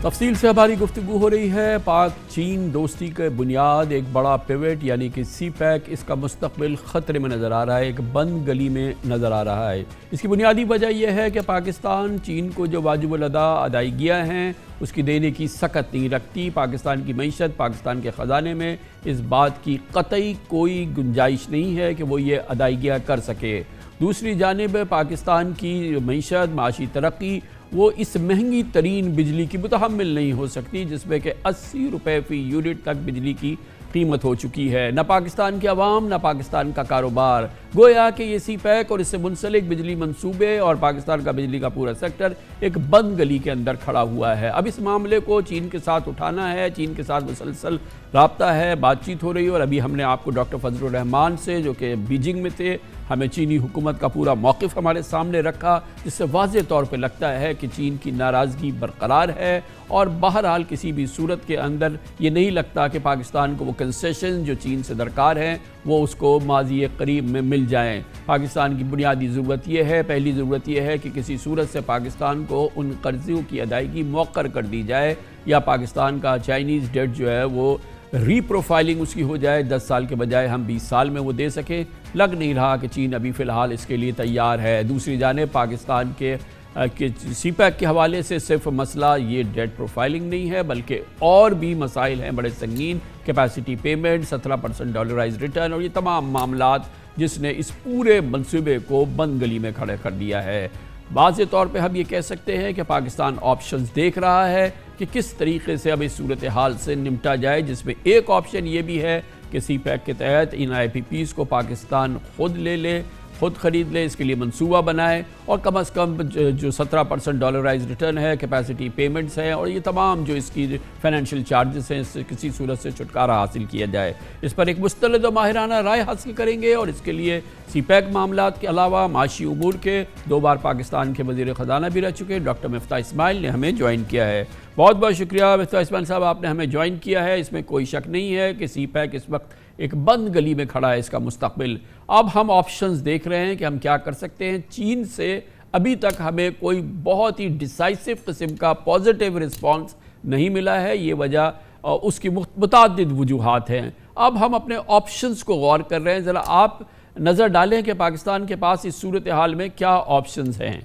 तफसील से हमारी गुफ्तगू हो रही है। पाक चीन दोस्ती के बुनियाद एक बड़ा पिवट यानी कि सी पैक, इसका मुस्तकबिल ख़तरे में नज़र आ रहा है, एक बंद गली में नज़र आ रहा है। इसकी बुनियादी वजह यह है कि पाकिस्तान चीन को जो वाजिबुल अदा अदायगियाँ हैं उसकी देने की सकत नहीं रखती। पाकिस्तान की मईशत, पाकिस्तान के ख़जाने में इस बात की कतई कोई गुंजाइश नहीं है कि वो ये अदायगियाँ कर सके। दूसरी जानिब पाकिस्तान की मईशत, माशी तरक्की वो इस महंगी तरीन बिजली की मुतहम्मिल नहीं हो सकती जिसमें कि 80 रुपये फ़ी यूनिट तक बिजली की कीमत हो चुकी है। न पाकिस्तान की आवाम न पाकिस्तान का कारोबार, गोया कि ये सी पैक और इससे मुंसलिक बिजली मंसूबे और पाकिस्तान का बिजली का पूरा सेक्टर एक बंद गली के अंदर खड़ा हुआ है। अब इस मामले को चीन के साथ उठाना है, चीन के साथ मुसलसल राब्ता है, बातचीत हो रही है। और अभी हमने आपको डॉक्टर फजलुर रहमान से, जो कि बीजिंग में थे, हमें चीनी हुकूमत का पूरा मौक़िफ़ हमारे सामने रखा, जिससे वाज़ेह तौर पर लगता है कि चीन की नाराज़गी बरकरार है और बहरहाल किसी भी सूरत के अंदर ये नहीं लगता कि पाकिस्तान को वो कंसेशन जो चीन से दरकार हैं वो उसको माज़ी करीब में मिल जाएँ। पाकिस्तान की बुनियादी ज़रूरत यह है, पहली ज़रूरत यह है कि किसी सूरत से पाकिस्तान को उन कर्ज़ों की अदायगी मौक़र कर दी जाए या पाकिस्तान का चाइनीज़ डेट जो है वो रीप्रोफाइलिंग उसकी हो जाए, 10 साल के बजाय हम 20 साल में वो दे सकें। लग नहीं रहा कि चीन अभी फ़िलहाल इसके लिए तैयार है। दूसरी जानिब पाकिस्तान के सी पैक के हवाले से सिर्फ मसला ये डेट प्रोफाइलिंग नहीं है बल्कि और भी मसाइल हैं बड़े संगीन, कैपेसिटी पेमेंट, 17% डॉलराइज रिटर्न और ये तमाम मामलात जिसने इस पूरे मंसूबे को बंद गली में खड़े कर दिया है। वाज़े तौर पे हम ये कह सकते हैं कि पाकिस्तान ऑप्शंस देख रहा है कि किस तरीके से अब इस सूरत हाल से निपटा जाए, जिसमें एक ऑप्शन ये भी है कि सी पैक के तहत इन IPPs को पाकिस्तान खुद ले ले, खुद ख़रीद ले, इसके लिए मंसूबा बनाए और कम से कम जो 17% डॉलराइज रिटर्न है, कैपेसिटी पेमेंट्स हैं और ये तमाम जो इसकी फाइनेंशियल चार्जेस हैं, इससे किसी सूरत से छुटकारा हासिल किया जाए। इस पर एक मुस्तलद और माहिराना राय हासिल करेंगे और इसके लिए सी पैक मामलात के अलावा माशी उमूर के 2 बार पाकिस्तान के वज़ीर ख़जाना भी रह चुके डॉक्टर मिफ्ताह इस्माइल ने हमें ज्वाइन किया है। बहुत बहुत शुक्रिया मिफ्ताह इस्माइल साहब, आपने हमें ज्वाइन किया है। इसमें कोई शक नहीं है कि सी पैक इस वक्त एक बंद गली में खड़ा है, इसका मुस्तकबिल। अब हम ऑप्शंस देख रहे हैं कि हम क्या कर सकते हैं। चीन से अभी तक हमें कोई बहुत ही डिसाइसिव किस्म का पॉजिटिव रिस्पांस नहीं मिला है। ये वजह उसकी मुतअद्दिद वजूहात हैं। अब हम अपने ऑप्शंस को गौर कर रहे हैं। ज़रा आप नज़र डालें कि पाकिस्तान के पास इस सूरत हाल में क्या ऑप्शंस हैं।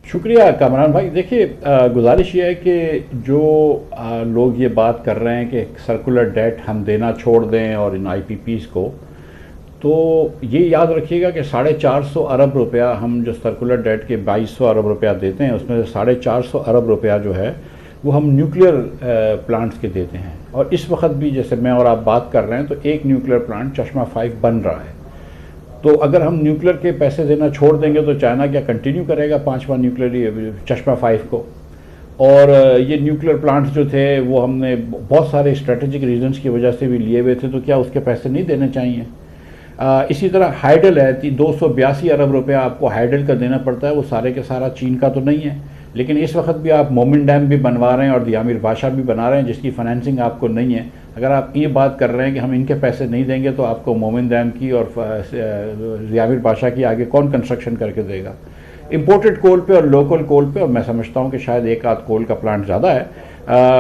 शुक्रिया कामरान भाई। देखिए, गुजारिश ये है कि जो लोग ये बात कर रहे हैं कि सर्कुलर डेट हम देना छोड़ दें और इन IPPs को, तो ये याद रखिएगा कि 450 अरब रुपया हम जो सर्कुलर डेट के 2200 अरब रुपया देते हैं उसमें से 450 अरब रुपया जो है वो हम न्यूक्लियर प्लांट्स के देते हैं। और इस वक्त भी जैसे मैं और आप बात कर रहे हैं तो एक न्यूक्लियर प्लांट चश्मा 5 बन रहा है। तो अगर हम न्यूक्लियर के पैसे देना छोड़ देंगे तो चाइना क्या कंटिन्यू करेगा 5वां न्यूक्लियर चश्मा 5 को? और ये न्यूक्लियर प्लांट्स जो थे वो हमने बहुत सारे स्ट्रेटेजिक रीजंस की वजह से भी लिए हुए थे, तो क्या उसके पैसे नहीं देने चाहिए? इसी तरह हाइडल है, 282 अरब रुपया आपको हाइडल का देना पड़ता है। वो सारे के सारा चीन का तो नहीं है, लेकिन इस वक्त भी आप मोमिन डैम भी बनवा रहे हैं और दियामिर बादशाह भी बना रहे हैं जिसकी फाइनेंसिंग आपको नहीं है। अगर आप ये बात कर रहे हैं कि हम इनके पैसे नहीं देंगे तो आपको मोमिन डैम की और दियामिर बादशाह की आगे कौन कंस्ट्रक्शन करके देगा? इंपोर्टेड कोल पे और लोकल कोल पे, और मैं समझता हूँ कि शायद एक आध कोल का प्लांट ज़्यादा है,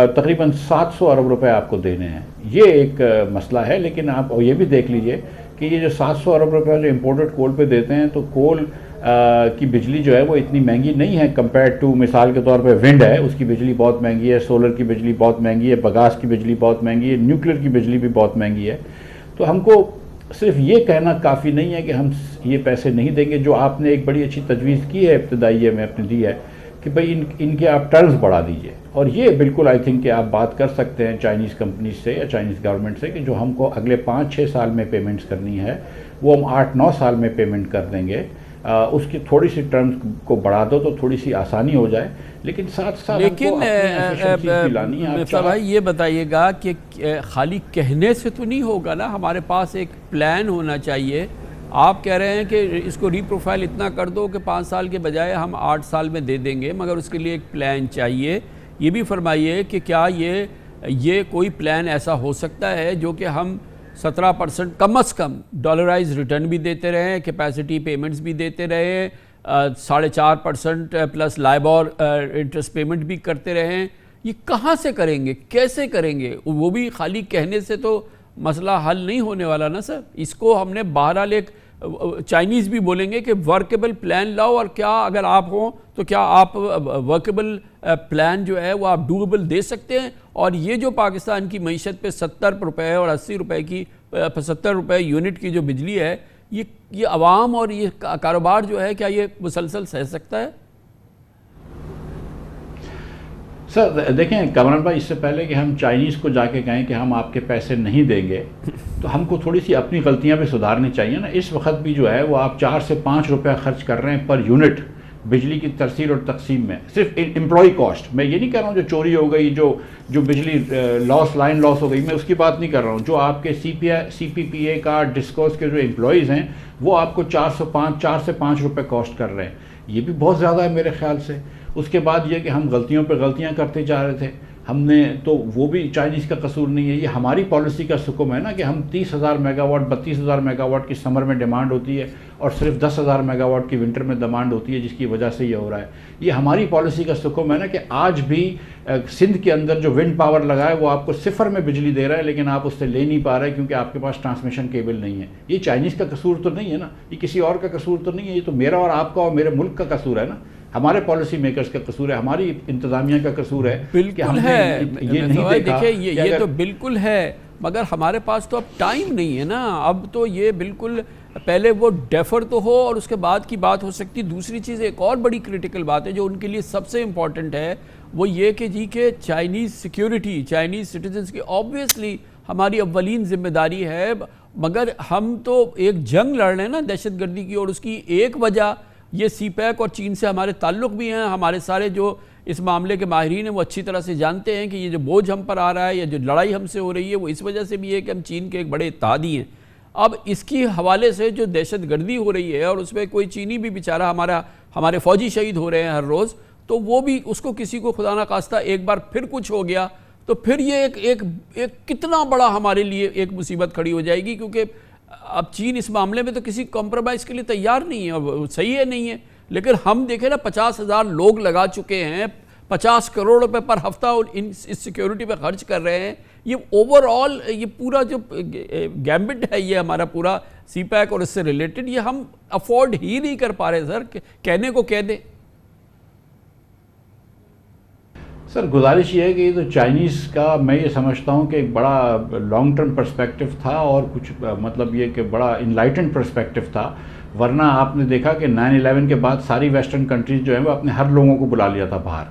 तकरीबन 700 अरब रुपए आपको देने हैं। ये एक मसला है। लेकिन आप ये भी देख लीजिए कि ये जो 700 अरब रुपया जो इंपोर्टेड कोल पे देते हैं, तो कोल की बिजली जो है वो इतनी महंगी नहीं है कंपेयर टू, मिसाल के तौर पे विंड है, उसकी बिजली बहुत महंगी है, सोलर की बिजली बहुत महंगी है, बगास की बिजली बहुत महंगी है, न्यूक्लियर की बिजली भी बहुत महंगी है। तो हमको सिर्फ ये कहना काफ़ी नहीं है कि हम ये पैसे नहीं देंगे। जो आपने एक बड़ी अच्छी तजवीज़ की है इब्तदाइये में अपनी दी है कि भाई इनके आप टर्म्स बढ़ा दीजिए, और ये बिल्कुल आई थिंक कि आप बात कर सकते हैं चाइनीज़ कंपनी से या चाइनीज़ गवर्नमेंट से कि जो हमको अगले 5-6 साल में पेमेंट्स करनी है वो हम 8-9 साल में पेमेंट कर देंगे। उसकी थोड़ी सी टर्म्स को बढ़ा दो तो थोड़ी सी आसानी हो जाए, लेकिन साथ साथ लेकिन भाई ये बताइएगा कि खाली कहने से तो नहीं होगा ना, हमारे पास एक प्लान होना चाहिए। आप कह रहे हैं कि इसको रीप्रोफाइल इतना कर दो कि 5 साल के बजाय हम 8 साल में दे देंगे, मगर उसके लिए एक प्लान चाहिए। ये भी फरमाइए कि क्या ये कोई प्लान ऐसा हो सकता है जो कि हम 17% कम अज़ कम डॉलराइज रिटर्न भी देते रहे, कैपेसिटी पेमेंट्स भी देते रहे, 4.5% प्लस लाइबोर इंटरेस्ट पेमेंट भी करते रहें, ये कहाँ से करेंगे, कैसे करेंगे? वो भी खाली कहने से तो मसला हल नहीं होने वाला ना सर। इसको हमने बहरहाल एक चाइनीज़ भी बोलेंगे कि वर्केबल प्लान लाओ, और क्या अगर आप हों तो क्या आप वर्केबल प्लान जो है वो आप डूएबल दे सकते हैं? और ये जो पाकिस्तान की मईशत पे 70 रुपये और 80 रुपये की 70 रुपये यूनिट की जो बिजली है, ये आवाम और ये कारोबार जो है, क्या ये मुसलसल सह सकता है? सर देखें कमरान भाई, इससे पहले कि हम चाइनीज़ को जाके कहें कि हम आपके पैसे नहीं देंगे, तो हमको थोड़ी सी अपनी गलतियां भी सुधारनी चाहिए ना। इस वक्त भी जो है वो आप 4 से 5 रुपया खर्च कर रहे हैं पर यूनिट बिजली की तरसील और तकसीम में, सिर्फ एम्प्लॉय कॉस्ट। मैं ये नहीं कह रहा हूँ जो चोरी हो गई, जो बिजली लाइन लॉस हो गई, मैं उसकी बात नहीं कर रहा हूँ। जो आपके CPPA का डिस्कोस के जो एम्प्लॉयज़ हैं वो आपको 4 से 5 रुपये कॉस्ट कर रहे हैं। ये भी बहुत ज़्यादा है मेरे ख्याल से। उसके बाद ये कि हम गलतियों पर गलतियाँ करते जा रहे थे हमने, तो वो भी चाइनीज़ का कसूर नहीं है, ये हमारी पॉलिसी का सुकुम है ना कि हम 30,000 मेगावाट 32,000 मेगावाट की समर में डिमांड होती है और सिर्फ 10,000 मेगावाट की विंटर में डिमांड होती है, जिसकी वजह से ये हो रहा है। ये हमारी पॉलिसी का सुकुम है ना कि आज भी सिंध के अंदर जो विंड पावर लगा है वो आपको सिफर में बिजली दे रहा है, लेकिन आप उससे ले नहीं पा रहे क्योंकि आपके पास ट्रांसमिशन केबल नहीं है। ये चाइनीज़ का कसूर तो नहीं है ना, ये किसी और का कसूर तो नहीं है, ये तो मेरा और आपका और मेरे मुल्क का कसूर है ना, हमारे पॉलिसी मेकर्स का कसूर है, हमारी इंतजामिया का कसूर है। बिल्कुल है, ये नहीं देखा। देखिए ये तो बिल्कुल है, मगर हमारे पास तो अब टाइम नहीं है ना। अब तो ये बिल्कुल पहले वो डेफर तो हो और उसके बाद की बात हो सकती। दूसरी चीज़ एक और बड़ी क्रिटिकल बात है जो उनके लिए सबसे इम्पॉर्टेंट है, वो ये कि जी के चाइनीज़ सिक्योरिटी, चाइनीज़ सिटीजन्स की ऑब्वियसली हमारी अव्वलीन जिम्मेदारी है, मगर हम तो एक जंग लड़ रहे हैं ना दहशत गर्दी की, और उसकी एक वजह ये CPEC और चीन से हमारे ताल्लुक़ भी हैं। हमारे सारे जो इस मामले के माहिरीन हैं वो अच्छी तरह से जानते हैं कि ये जो बोझ हम पर आ रहा है या जो लड़ाई हमसे हो रही है वो इस वजह से भी है कि हम चीन के एक बड़े इत्तेहादी हैं। अब इसकी हवाले से जो दहशत गर्दी हो रही है और उसमें कोई चीनी भी बेचारा हमारे फ़ौजी शहीद हो रहे हैं हर रोज़, तो वो भी उसको किसी को खुदा ना खास्ता एक बार फिर कुछ हो गया तो फिर ये एक कितना बड़ा हमारे लिए एक मुसीबत खड़ी हो जाएगी, क्योंकि अब चीन इस मामले में तो किसी कॉम्प्रोमाइज़ के लिए तैयार नहीं है, और सही है नहीं है। लेकिन हम देखें ना 50,000 लोग लगा चुके हैं, 50 करोड़ रुपए पर हफ्ता इस सिक्योरिटी पे खर्च कर रहे हैं। ये ओवरऑल ये पूरा जो गैम्बिट है ये हमारा पूरा CPEC और इससे रिलेटेड, ये हम अफोर्ड ही नहीं कर पा रहे सर, कहने को कह दें। सर गुजारिश ये है कि ये तो चाइनीज़ का मैं ये समझता हूँ कि एक बड़ा लॉन्ग टर्म पर्सपेक्टिव था और कुछ मतलब ये कि बड़ा इनलाइटेंड पर्सपेक्टिव था, वरना आपने देखा कि 9/11 के बाद सारी वेस्टर्न कंट्रीज़ जो है वो अपने हर लोगों को बुला लिया था बाहर।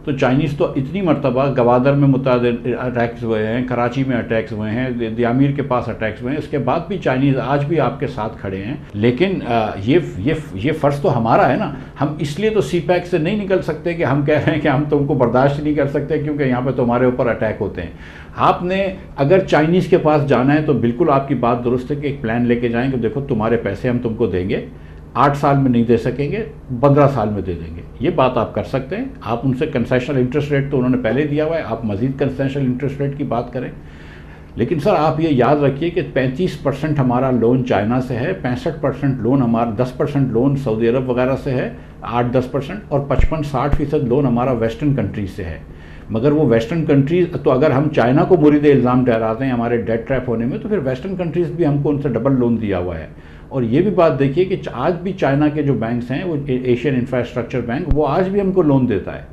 तो चाइनीज़ तो इतनी मरतबा गवादर में मुतअद्दिद अटैक्स हुए हैं, कराची में अटैक्स हुए हैं, दियामीर के पास अटैक्स हुए हैं, उसके बाद भी चाइनीज़ आज भी आपके साथ खड़े हैं। लेकिन ये फ़र्ज़ तो हमारा है ना, हम इसलिए तो CPEC से नहीं निकल सकते कि हम कह रहे हैं कि हम तुमको बर्दाश्त नहीं कर सकते क्योंकि यहाँ पर तुम्हारे ऊपर अटैक होते हैं। आपने अगर चाइनीज़ के पास जाना है तो बिल्कुल आपकी बात दुरुस्त है कि एक प्लान लेके जाएँ कि देखो तुम्हारे पैसे हम तुमको देंगे, 8 साल में नहीं दे सकेंगे, 15 साल में दे देंगे। ये बात आप कर सकते हैं। आप उनसे कंसेशनल इंटरेस्ट रेट तो उन्होंने पहले दिया हुआ है, आप मज़ीद कंसेशनल इंटरेस्ट रेट की बात करें। लेकिन सर आप ये याद रखिए कि 35% हमारा लोन चाइना से है, 65% लोन हमारा, 10% लोन सऊदी अरब वगैरह से है, 8-10%, और 55-60% लोन हमारा वेस्टर्न कंट्रीज से है। मगर वो वेस्टर्न कंट्रीज़ तो अगर हम चाइना को मुरीद इल्ज़ाम ठहराते हैं हमारे डेट ट्रैप होने में, तो फिर वेस्टर्न कंट्रीज़ भी हमको उनसे डबल लोन दिया हुआ है। और ये भी बात देखिए कि आज भी चाइना के जो बैंक्स हैं, वो एशियन इंफ्रास्ट्रक्चर बैंक, वो आज भी हमको लोन देता है।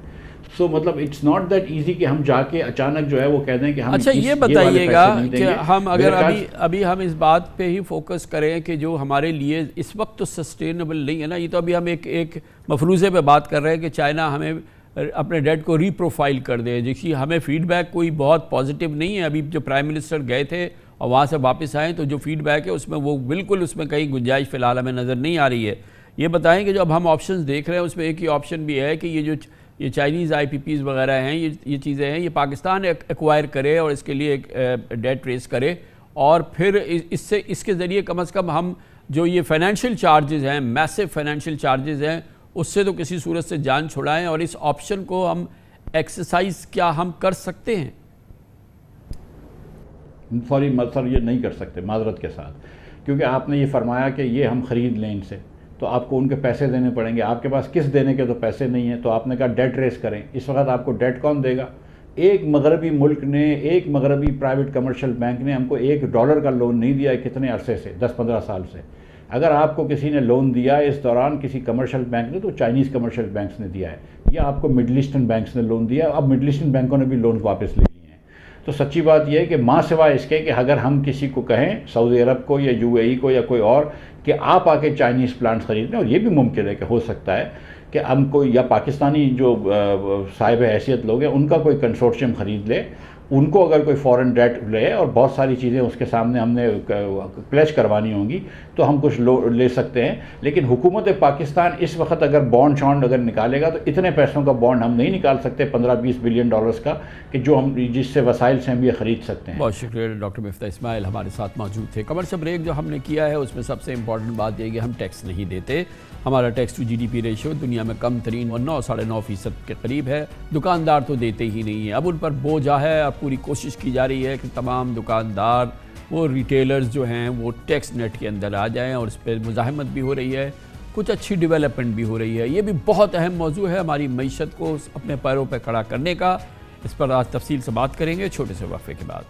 सो मतलब इट्स नॉट दैट इजी कि हम जाके अचानक जो है वो कह दें कि हम अच्छा ये बताइएगा कि हम अगर अभी हम इस बात पे ही फोकस करें कि जो हमारे लिए इस वक्त तो सस्टेनेबल नहीं है ना, ये तो अभी हम एक मफरूज़े पे बात कर रहे हैं कि चाइना हमें अपने डेट को रीप्रोफाइल कर दे। देखिए हमें फीडबैक कोई बहुत पॉजिटिव नहीं है। अभी जो प्राइम मिनिस्टर गए थे और वहाँ से वापस आए तो जो फीडबैक है उसमें वो बिल्कुल उसमें कहीं गुंजाइश फ़िलहाल हमें नज़र नहीं आ रही है। ये बताएं कि जो अब हम ऑप्शंस देख रहे हैं उसमें एक ही ऑप्शन भी है कि ये चाइनीज़ IPPs वगैरह हैं, ये चीज़ें हैं, ये पाकिस्तान एक्वायर करे और इसके लिए एक डेट रेस करे, और फिर इसके ज़रिए कम से कम हम जो ये फाइनेंशियल चार्जेस हैं, मैसिव फाइनेंशियल चार्जेस हैं, उससे तो किसी सूरत से जान छुड़ाएं। और इस ऑप्शन को हम एक्सरसाइज क्या हम कर सकते हैं? सॉरी सर, ये नहीं कर सकते माजरत के साथ, क्योंकि आपने ये फरमाया कि ये हम ख़रीद लें इनसे, तो आपको उनके पैसे देने पड़ेंगे, आपके पास किस्त देने के तो पैसे नहीं हैं, तो आपने कहा डेट रेस करें। इस वक्त आपको डेट कौन देगा? एक मगरबी मुल्क ने, एक मगरबी प्राइवेट कमर्शियल बैंक ने हमको $1 का लोन नहीं दिया है कितने अरसे से, 10-15 साल से। अगर आपको किसी ने लोन दिया है इस दौरान किसी कमर्शियल बैंक ने, तो चाइनीज़ कमर्शियल बैंक्स ने दिया है, या आपको मिडल ईस्टर्न बैंक्स ने लोन दिया है। अब मिडल ईस्टर्न बैंकों ने भी लोन वापस ले लिए हैं। तो सच्ची बात यह है कि माँ सिवाय इसके कि अगर हम किसी को कहें, सऊदी अरब को या UAE को या कोई और, कि आप आके चाइनीज़ प्लांट्स खरीद लें, और ये भी मुमकिन है कि हो सकता है कि हम कोई या पाकिस्तानी जो साहिब हैसियत लोग हैं उनका कोई कंसोर्शियम ख़रीद ले, उनको अगर कोई फॉरेन डेट ले और बहुत सारी चीज़ें उसके सामने हमने प्लेज करवानी होंगी, तो हम कुछ ले सकते हैं। लेकिन हुकूमत पाकिस्तान इस वक्त अगर बॉन्ड शॉन्ड अगर निकालेगा, तो इतने पैसों का बॉन्ड हम नहीं निकाल सकते, 15-20 बिलियन डॉलर्स का, कि जो हम जिससे वसाइल से हम ये ख़रीद सकते हैं। बहुत शुक्रिया डॉक्टर मिफ्ता इस्माइल हमारे साथ मौजूद थे। कमर्शियल ब्रेक जो हमने किया है उसमें सबसे इंपॉर्टेंट बात यह है कि हम टैक्स नहीं देते। हमारा टैक्स टू GDP रेशियो दुनिया में कम तरीन और 9-9.5% के करीब है। दुकानदार तो देते ही नहीं है, अब उन पर बोझा है। अब पूरी कोशिश की जा रही है कि तमाम दुकानदार, वो रिटेलर्स जो हैं, वो टैक्स नेट के अंदर आ जाएं, और इस पर मुज़ाहमत भी हो रही है, कुछ अच्छी डेवलपमेंट भी हो रही है। ये भी बहुत अहम मौजू है हमारी मईशत को अपने पैरों पर खड़ा करने का। इस पर आज तफसील से बात करेंगे छोटे से वक्फे के बाद।